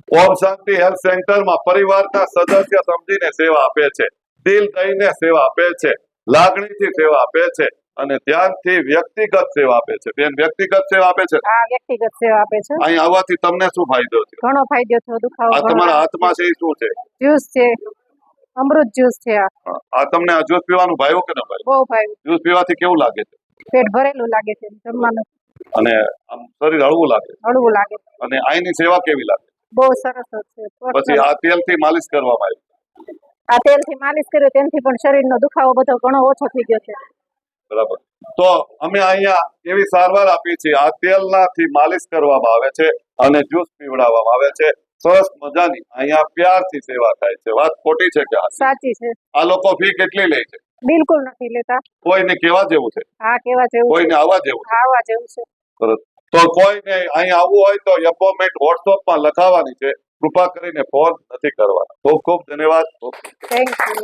ઓમ શાંતિ health સેન્ટરમાં પરિવારના સદસ્ય સમજીને સેવા આપે છે, દિલ દઈને સેવા આપે છે, લાગણીથી સેવા આપે છે અને ધ્યાનથી વ્યક્તિગત સેવા આપે છે. બેન, વ્યક્તિગત સેવા આપે છે. હા, વ્યક્તિગત સેવા આપે છે. અહીં આવવાથી તમને શું ફાયદો છે? ઘણો ફાયદો થયો. દુખાવો આ તમારા હાથમાં છે એ શું છે? જ્યુસ છે, અમૃત જ્યુસ છે. આ તમને આ જ્યુસ પીવાનું ભાવ્યું કે ન ભાવ્યું? બહુ ભાવ્યું. જ્યુસ પીવાથી કેવું લાગે છે? પેટ ભરેલું લાગે છે, જમવાનું અને આમ શરીર હળવું લાગે છે. હળવું લાગે છે. અને અહીંની સેવા કેવી લાગે? બહુ સરસ છે. પછી આ તેલથી માલિશ કરવામાં આવી. આ તેલથી માલિશ કર્યું તેનાથી પણ શરીરનો દુખાવો બધો ઘણો ઓછો થઈ ગયો છે. બરાબર. તો અમે અહીંયા એવી સારવાર આપી છે. આ તેલનાથી માલિશ કરવામાં આવે છે અને જ્યુસ પીવડાવવામાં આવે છે. સરસ મજાની અહીંયા પ્યારથી સેવા થાય છે. વાત ખોટી છે કે સાચી છે? આ લોકો ફી કેટલી લે છે? બિલકુલ નથી લેતા. કોઈને કેવા જેવું છે? હા, કેવા જેવું. કોઈને આવવા જેવું છે? આવવા જેવું છે. સરસ. તો કોઈને અહીં આવવું હોય તો એપોઇન્ટમેન્ટ વોટ્સઅપમાં લખાવવાની છે. કૃપા કરીને ફોન નથી કરવાના. ખૂબ ખૂબ ધન્યવાદ. Thank you.